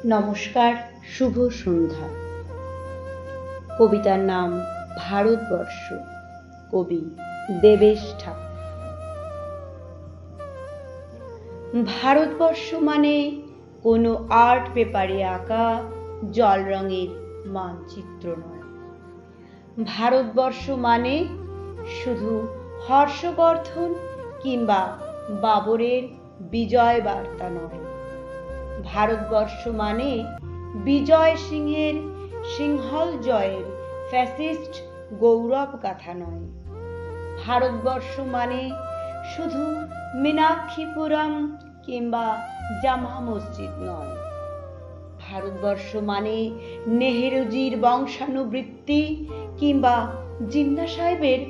নমস্কার, শুভ সন্ধ্যা। কবিতার নাম ভারতবর্ষ, কবি দেবেশ ঠাকুর। ভারতবর্ষ মানে কোনো আর্ট পেপারে আঁকা জল রঙের মানচিত্র নয়। ভারতবর্ষ মানে শুধু হর্ষবর্ধন কিংবা বাবরের বিজয় বার্তা নয়। ভারতবর্ষ মানে বিজয় সিংহের সিংহল জয়ের ফ্যাসিস্ট গৌরব গাথা নয়। ভারতবর্ষ মানে শুধু মীনাক্ষীপুরম কিংবা জামা মসজিদ নয়। ভারতবর্ষ মানে নেহেরুজির বংশানুবৃত্তি কিংবা জিন্না সাহেবের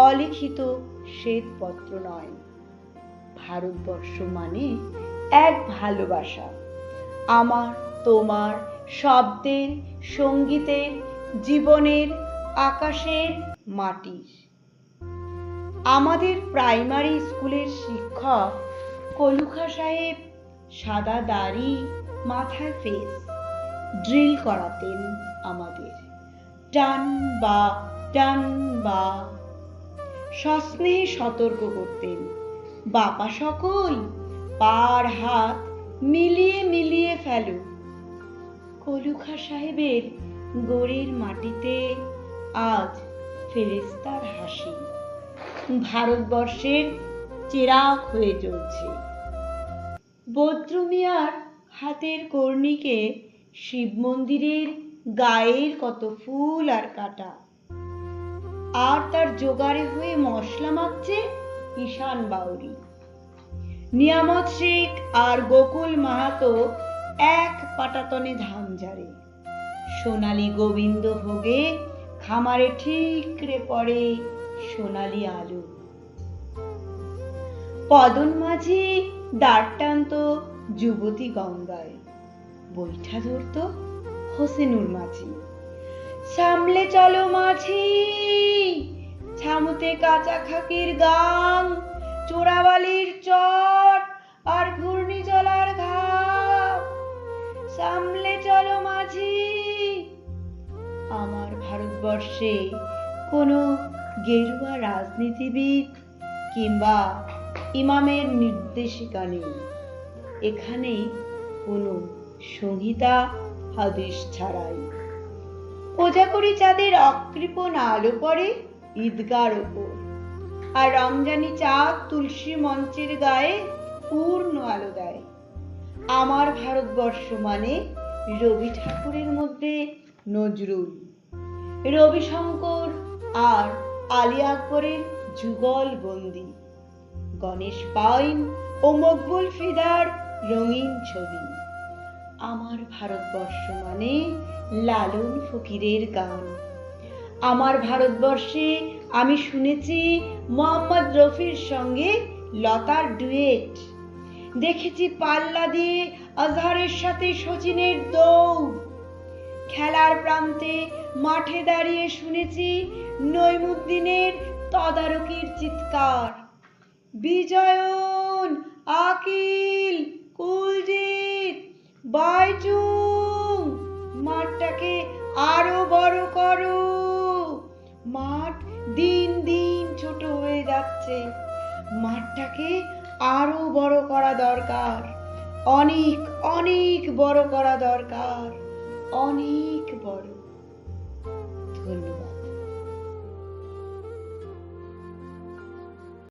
অলিখিত শ্বেতপত্র নয়। ভারতবর্ষ মানে এক ভালোবাসা, আমার তোমার শব্দের, সঙ্গীতের, জীবনের, আকাশের, মাটির। আমাদের প্রাইমারি স্কুলের শিক্ষক কলুখা সাহেব সাদা দাড়ি, মাথায় ফেস, ড্রিল করাতেন আমাদের। টান বা টান বা, সস্নেহে সতর্ক করতেন, বাপা সকল পার হাত মিলিয়ে মিলিয়ে ফেলো। কলুখা সাহেবের গোড়ের মাটিতে আজ ফেরেশতার হাসি ভারতবর্ষের চেরাগ হয়ে জ্বলছে। বদ্র মিয়ার হাতের কর্ণিকে শিব মন্দিরের গায়ের কত ফুল আর কাটা, আর তার জোগাড়ে হয়ে মশলা মাখছে ঈশান বাউরি। নিয়ামত শেখ আর গোকুল মাহাতো এক পাটাতনে ধান ঝাড়ে। সোনালী গোবিন্দ ভোগে খামারে ঠিকরে পড়ে সোনালী আলু। পদন মাঝি দাঁড় টানত যুবতী গঙ্গায়, বৈঠা ধরত হোসেনুর মাঝি। সামলে চলো মাঝি, ছামুতে কাঁচা খাকির গাং, চোরাবালির চট আর ঘূর্ণিঝড়ার ঘাম। সামলে চলো মাঝি। আমার ভারতবর্ষে কোনো গেরুয়া রাজনীতিবিদ কিংবা ইমামের নির্দেশিকা নেই। এখানে কোনো সংহিতা হাদিস ছাড়াই কোজাগরি চাঁদের অকৃপণ আলো পড়ে ঈদগার ওপর, আর রমজানি চাঁদ তুলসী মঞ্চের গায়ে পূর্ণ আলো দেয়। আমার ভারতবর্ষ মানে রবি ঠাকুরের মধ্যে নজরুল, রবিশঙ্কর আর আলী আকবরের যুগল বন্দি, গণেশ পাইন ও মকবুল ফিদার রঙিন ছবি। আমার ভারতবর্ষ মানে লালন ফকিরের গান। আমার ভারতবর্ষে আমি শুনেছি মোহাম্মদ রফির সঙ্গে লতার ডুয়েট, দেখেছি পাল্লা দিয়ে আজহারের সাথে শচীনের দৌড়, খেলার প্রান্তে মাঠে দাঁড়িয়ে শুনেছি নইমুদ্দিনের তদারকির চিৎকার। বিজয়ন, আকিল, কুলজিৎ, বাইচুং, মাঠটাকে আরো বড় করো। মাঠ দিন দিন ছোট হয়ে যাচ্ছে, মাঠটাকে আরো বড় করা দরকার, অনেক অনেক বড় করা দরকার, অনেক বড়।